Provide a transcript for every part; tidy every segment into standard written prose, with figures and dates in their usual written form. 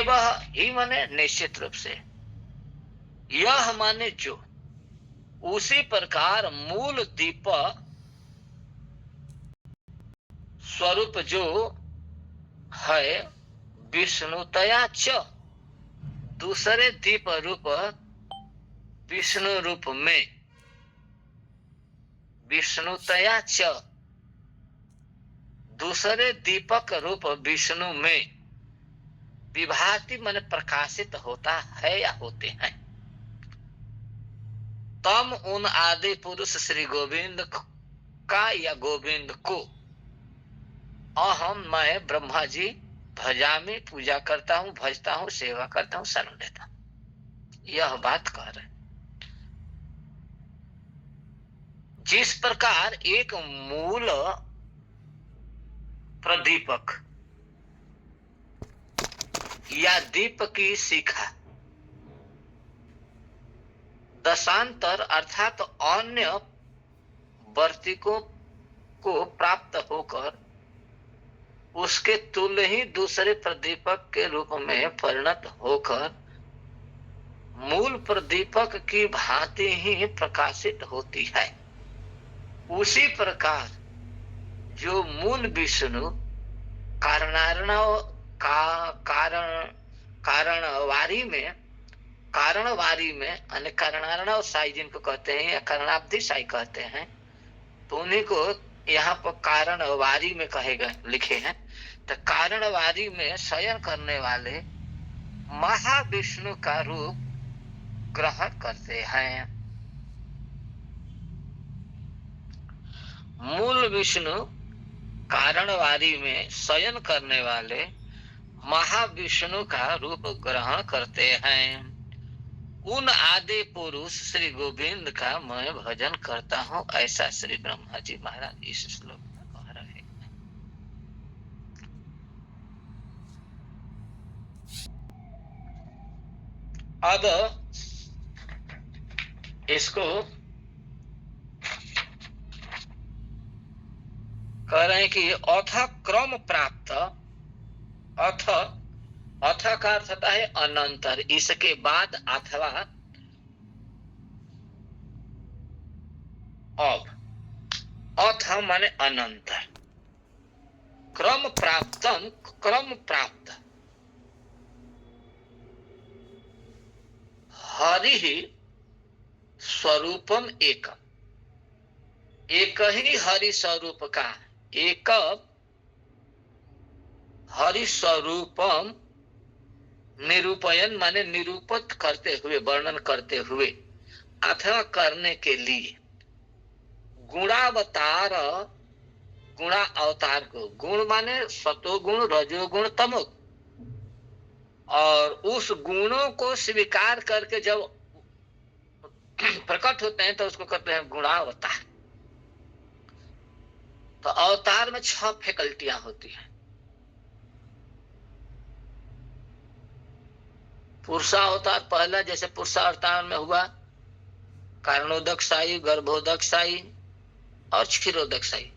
एव ही माने निश्चित रूप से, यह माने जो, उसी प्रकार मूल दीप स्वरूप जो है विष्णुतया च, दूसरे दीप रूप विष्णु रूप में, विष्णुतया च, दूसरे दीपक रूप विष्णु में विभाति मन प्रकाशित होता है या होते हैं। तम उन आदि पुरुष श्री गोविंद का या गोविंद को अहम मैं ब्रह्मा जी भजामी, पूजा करता हूं, भजता हूं, सेवा करता हूं, शरण लेता हूं, यह बात कह रहे। जिस प्रकार एक मूल प्रदीपक या दीप की शिखा दशांतर अर्थात अन्य वर्तिकों को प्राप्त होकर उसके तुल्य ही दूसरे प्रदीपक के रूप में परिणत होकर मूल प्रदीपक की भांति ही प्रकाशित होती है, उसी प्रकार जो मूल विष्णु कारणवारी में अन्य कारणार्णव साई जिनको कहते हैं या कारणाब्धि साई कहते हैं, तो उन्हीं को यहाँ पर कारणवारी में कहेगा लिखे हैं। तो कारणवारी में शयन करने वाले महाविष्णु का रूप ग्रहण करते हैं। मूल विष्णु कारणवारी में शयन करने वाले महाविष्णु का रूप ग्रहण करते हैं। उन आदि पुरुष श्री गोविंद का मैं भजन करता हूं, ऐसा श्री ब्रह्मा जी महाराज इस श्लोक में कह रहे हैं। अब इसको कह रहे हैं कि अथ क्रम प्राप्त, अथ का अर्थ होता है अनंतर, इसके बाद अथवा अब, अथ माने अनंतर, क्रम प्राप्तम, क्रम प्राप्त, हरि स्वरूपम एकम, एक ही हरि स्वरूप का, एक हरि स्वरूपम निरूपयन माने निरूपित करते हुए, वर्णन करते हुए, अथवा करने के लिए गुणावतार, गुणा अवतार को, गुण माने सतोगुण, रजोगुण, तमोगुण, और उस गुणों को स्वीकार करके जब प्रकट होते हैं तो उसको कहते हैं गुणावतार। तो अवतार में 6 फैकल्टियां होती हैं। पुरुषावतार पहला, जैसे पुरुषावतार में हुआ कारणोदकशाही, गर्भोदकशाही और क्षीरोदकशाही,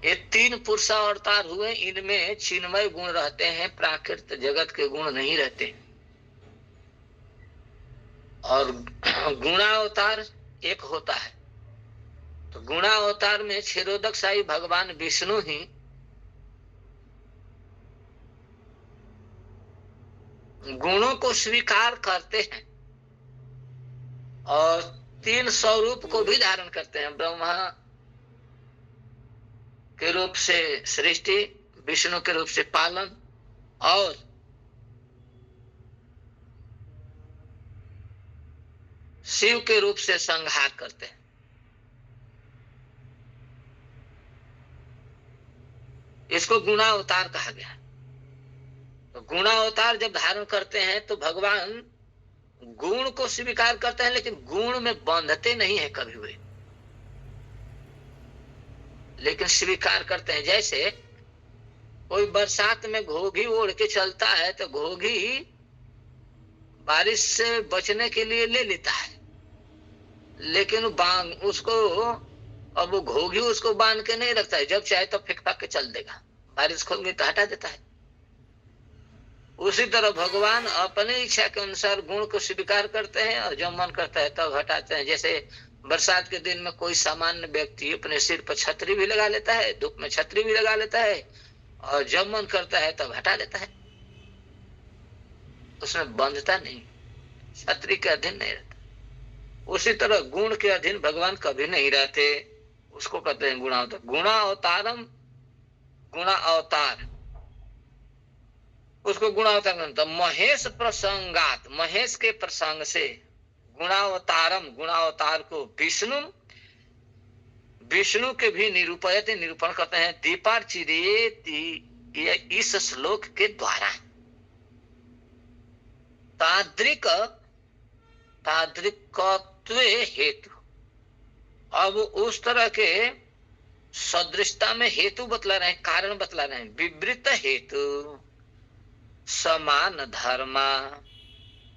ये 3 पुरुषावतार हुए। इनमें चिन्मय गुण रहते हैं, प्राकृत जगत के गुण नहीं रहते। और गुणावतार एक होता है, तो गुणावतार में क्षीरोदकशाही भगवान विष्णु ही गुणों को स्वीकार करते हैं और 3 स्वरूप को भी धारण करते हैं। ब्रह्मा के रूप से सृष्टि, विष्णु के रूप से पालन और शिव के रूप से संहार करते हैं। इसको गुणावतार कहा गया। तो गुणावतार जब धारण करते हैं तो भगवान गुण को स्वीकार करते हैं, लेकिन गुण में बंधते नहीं है कभी हुए, लेकिन स्वीकार करते हैं। जैसे कोई बरसात में घोगी ओढ़ के चलता है तो घोगी बारिश से बचने के लिए ले लेता है, लेकिन उसको, अब वो घोगी उसको बांध के नहीं रखता है, जब चाहे तो फेंक फाक के चल देगा, बारिश खोल के तो हटा देता है। उसी तरह भगवान अपने इच्छा के अनुसार गुण को स्वीकार करते हैं और जब मन करता है तब हटाते हैं। जैसे बरसात के दिन में कोई सामान्य व्यक्ति अपने सिर पर छतरी भी लगा लेता है, धूप में छतरी भी लगा लेता है, और जब मन करता है तब हटा लेता है, उसमें बंधता नहीं, छतरी के अधीन नहीं रहता। उसी तरह गुण के अधीन भगवान कभी नहीं रहते, उसको कहते हैं गुणावतार। गुणा अवतारम, गुणा अवतार, उसको गुणावतार कहते। महेश प्रसंगात, महेश के प्रसंग से गुणावतारम, गुणावतार को विष्णु, विष्णु के भी निरूपयते, निरूपण करते हैं। दीपार्चिरेति, इस श्लोक के द्वारा ताद्रिक, ताद्रिकत्वे हेतु, अब उस तरह के सदृशता में हेतु बतला रहे हैं, कारण बतला रहे हैं। विवृत हेतु समान धर्मा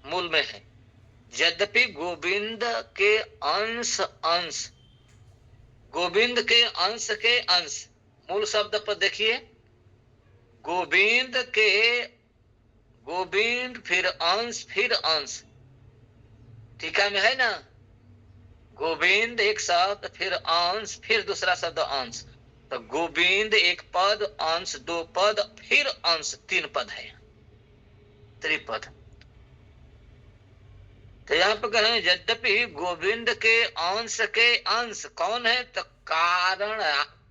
मूल में है। यद्यपि गोविंद के अंश, अंश गोविंद के अंश, मूल शब्द पर देखिए, गोविंद के, गोविंद फिर अंश, टीका में है ना, गोविंद एक शब्द, फिर अंश, फिर दूसरा शब्द अंश, तो गोविंद एक पद, अंश दो पद, फिर अंश तीन पद है, त्रिपद। तो यहाँ पर कहें यद्यपि गोविंद के अंश कौन है, तो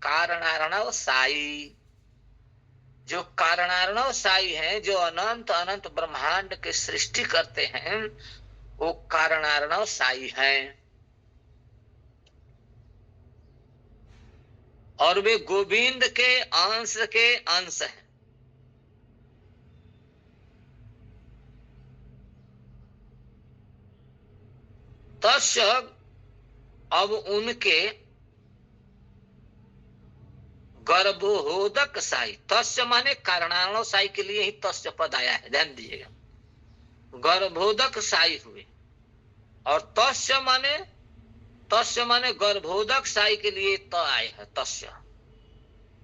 कारणार्णव साई, जो कारणार्णव साई है, जो अनंत अनंत ब्रह्मांड के सृष्टि करते हैं, वो कारणार्णव साई हैं। और वे गोविंद के अंश हैं। तस्य, अब उनके गर्भोदक साई, तस्य माने कारणार्णव साई के लिए ही तस्य पद आया है, ध्यान दीजिएगा, गर्भोदक साई हुए। और तस्य माने गर्भोदक साई के लिए त आए है, तस्य।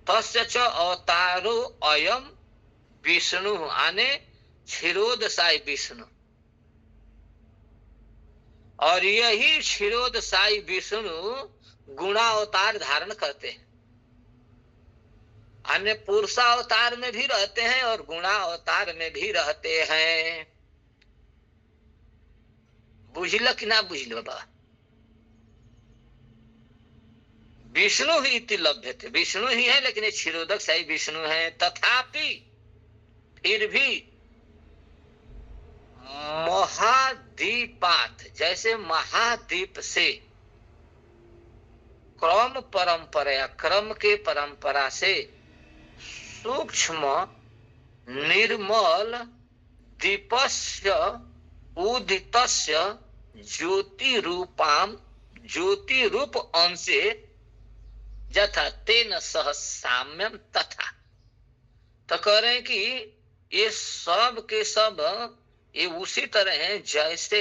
तस्य च अवतारो अयम विष्णु, आने क्षीरोद साई विष्णु, और यही क्षीरोद साई विष्णु गुणावतार धारण करते हैं। अन्य पुरुषावतार में भी रहते हैं और गुणावतार में भी रहते हैं। बुझल कि ना बुझल बाबा? विष्णु ही इति लभ्य थे, विष्णु ही है, लेकिन ये क्षीरोदक साई विष्णु है। तथापि फिर भी महादीपात, जैसे महादीप से क्रम परंपरा, क्रम के परंपरा से सूक्ष्म निर्मल दीपस्य उदितस्य ज्योति रूपाम, ज्योति रूप अंशे यथा तेन सह साम्यम तथा। तो कह रहे हैं कि ये सब के सब ये उसी तरह है जैसे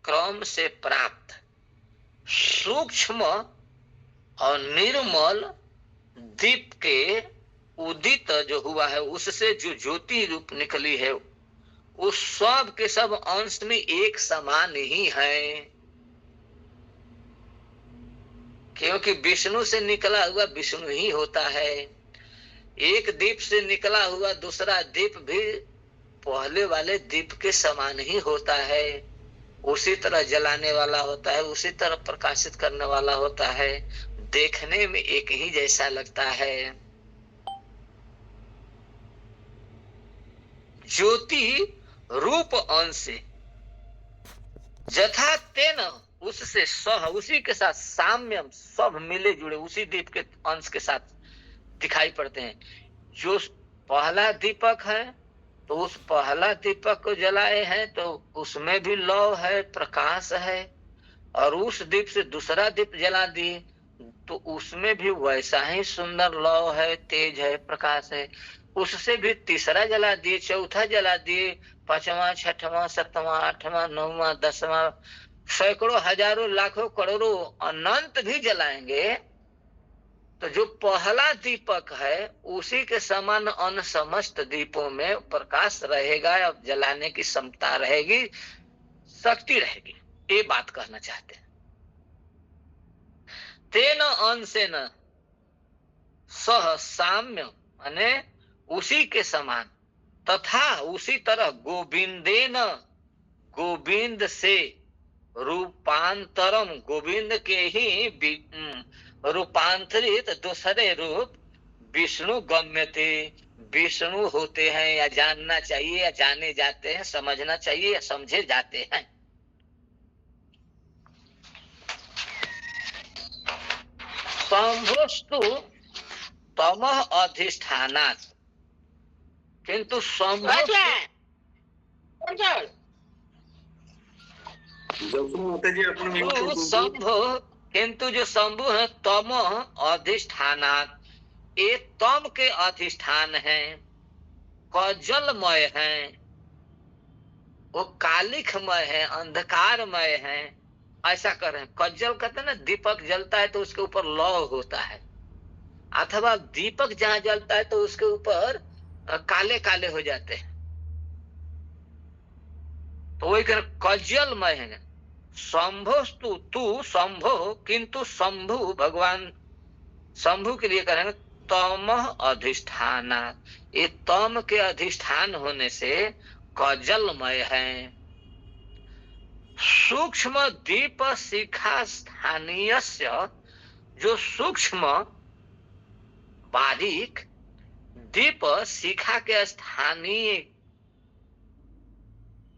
क्रम से प्राप्त सूक्ष्म और निर्मल दीप के उदित जो हुआ है, उससे जो ज्योति रूप निकली है, उस सब के सब अंश में एक समान ही है। क्योंकि विष्णु से निकला हुआ विष्णु ही होता है। एक दीप से निकला हुआ दूसरा दीप भी पहले वाले दीप के समान ही होता है। उसी तरह जलाने वाला होता है, उसी तरह प्रकाशित करने वाला होता है, देखने में एक ही जैसा लगता है। ज्योति रूप अंश यथा तेन, उससे सह, उसी के साथ साम्यम, सब मिले जुड़े उसी दीप के अंश के साथ दिखाई पड़ते हैं। जो पहला दीपक है तो उस पहला दीपक को जलाए हैं तो उसमें भी लौ है, प्रकाश है, और उस दीप से दूसरा दीप जला दिए तो उसमें भी वैसा ही सुंदर लौ है, तेज है, प्रकाश है। उससे भी तीसरा जला दिए, चौथा जला दिए, पांचवा, छठवां, सातवां, आठवां, नौवां, दसवां, सैकड़ों, हजारों, लाखों, करोड़ों, अनंत भी जलाएंगे तो जो पहला दीपक है उसी के समान अन्य समस्त दीपों में प्रकाश रहेगा, जलाने की क्षमता रहेगी, शक्ति रहेगी, ये बात कहना चाहते हैं। तेन अंशेन सह साम्य माने उसी के समान, तथा उसी तरह गोविंदेन गोविंद से रूपांतरम गोविंद के ही रूपांतरित दूसरे रूप विष्णु गम्यते विष्णु होते हैं, या जानना चाहिए या जाने जाते हैं, समझना चाहिए या समझे जाते हैं। शंभुस्तु तमः अधिष्ठानात्, किंतु शंभु किंतु जो शंभु है तम अधिष्ठानात्, ये तम के अधिष्ठान है, कजलमय है, वो कालिखमय है, अंधकारमय है। ऐसा कर रहे हैं। कज्जल कहते हैं ना, दीपक जलता है तो उसके ऊपर लौ होता है, अथवा दीपक जहां जलता है तो उसके ऊपर काले काले हो जाते हैं, तो वही कह कज्जलमय है। शंभु तू शंभु, किंतु शंभु भगवान शंभु के लिए करेंगे तम अधिष्ठान, ये तम के अधिष्ठान होने से कजलमय है। सूक्ष्म दीप शिखा स्थानीय, जो सूक्ष्म बारीक दीप शिखा के स्थानीय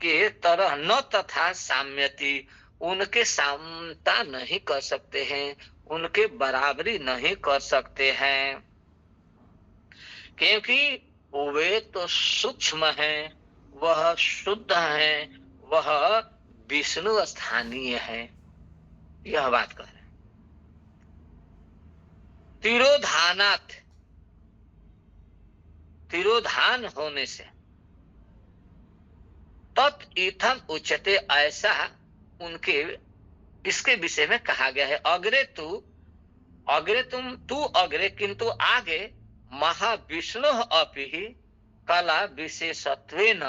के तरह न तथा साम्यति, उनके सामता नहीं कर सकते हैं, उनके बराबरी नहीं कर सकते हैं, क्योंकि वे तो सूक्ष्म हैं, वह शुद्ध हैं, वह विष्णु स्थानीय है। यह बात कर रहे हैं। तिरोधानात्, तिरोधान होने से, तत् इथम उच्यते, ऐसा उनके इसके विषय में कहा गया है। अग्रे तुम तू अग्रे, किंतु आगे महाविष्णु अपि कला विशेषत्वेन,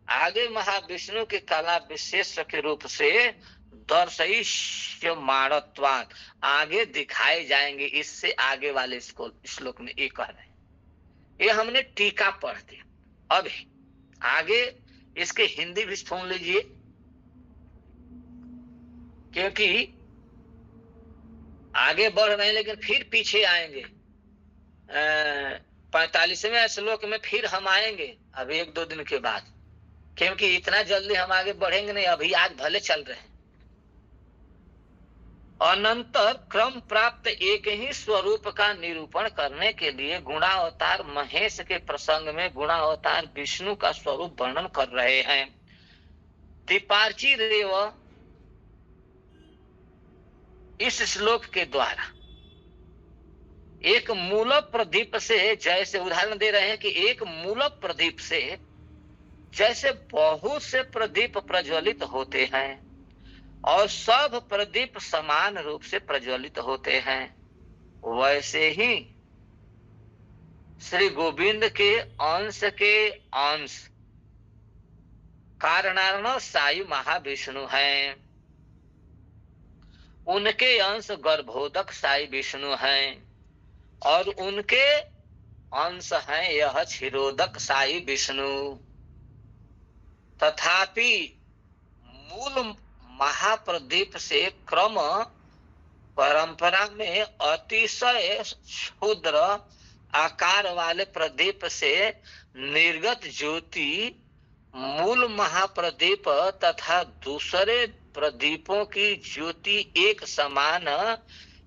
आगे महाविष्णु की कला विशेष के रूप से दर्शयिष्यमाणत्वात्, आगे दिखाए जाएंगे। इससे आगे वाले श्लोक में ये कह रहे हैं। ये हमने टीका पढ़ दिया, अभी आगे इसके हिंदी भी सुन लीजिए, क्योंकि आगे बढ़ रहे हैं लेकिन फिर पीछे आएंगे। 45वें श्लोक में फिर हम आएंगे अब 1-2 दिन के बाद, क्योंकि इतना जल्दी हम आगे बढ़ेंगे नहीं, अभी आज भले चल रहे हैं। अनंतर क्रम प्राप्त एक ही स्वरूप का निरूपण करने के लिए गुणावतार महेश के प्रसंग में गुणावतार विष्णु का स्वरूप वर्णन कर रहे हैं। दीपार्ची रेव, इस श्लोक के द्वारा एक मूल प्रदीप से, जैसे उदाहरण दे रहे हैं कि एक मूल प्रदीप से जैसे बहुत से प्रदीप प्रज्वलित होते हैं और सब प्रदीप समान रूप से प्रज्वलित होते हैं, वैसे ही श्री गोविंद के अंश कारणार्णव साई महाविष्णु हैं, उनके अंश गर्भोदक साई विष्णु हैं, और उनके अंश हैं यह क्षीरोदक साई विष्णु। तथापि मूल महाप्रदीप से क्रम परंपरा में अतिशय क्षुद्र आकार वाले प्रदीप से निर्गत ज्योति मूल महाप्रदीप तथा दूसरे प्रदीपों की ज्योति एक समान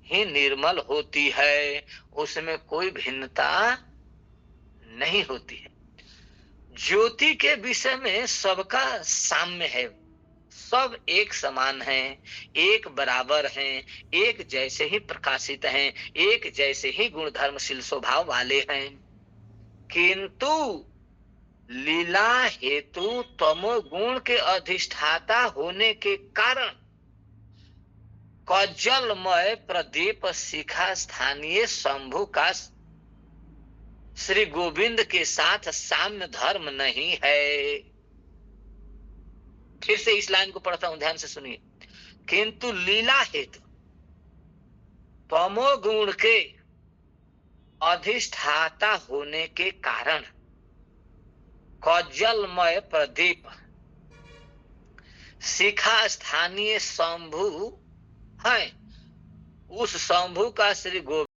ही निर्मल होती है, उसमें कोई भिन्नता नहीं होती है। ज्योति के विषय में सबका साम्य है, सब एक समान हैं, एक बराबर हैं, एक जैसे ही प्रकाशित हैं, एक जैसे ही गुणधर्मशील स्वभाव वाले हैं। किंतु लीला हेतु तमो गुण के अधिष्ठाता होने के कारण कौजलमय प्रदीप शिखा स्थानीय शंभु का श्री गोविंद के साथ साम्य धर्म नहीं है। फिर से इस लाइन को पढ़ता हूं, ध्यान से सुनिए। किंतु लीला हेतु तमोगुण के अधिष्ठाता होने के कारण कौजलमय प्रदीप शिखा स्थानीय शंभु है। उस शंभु का श्री गोविंद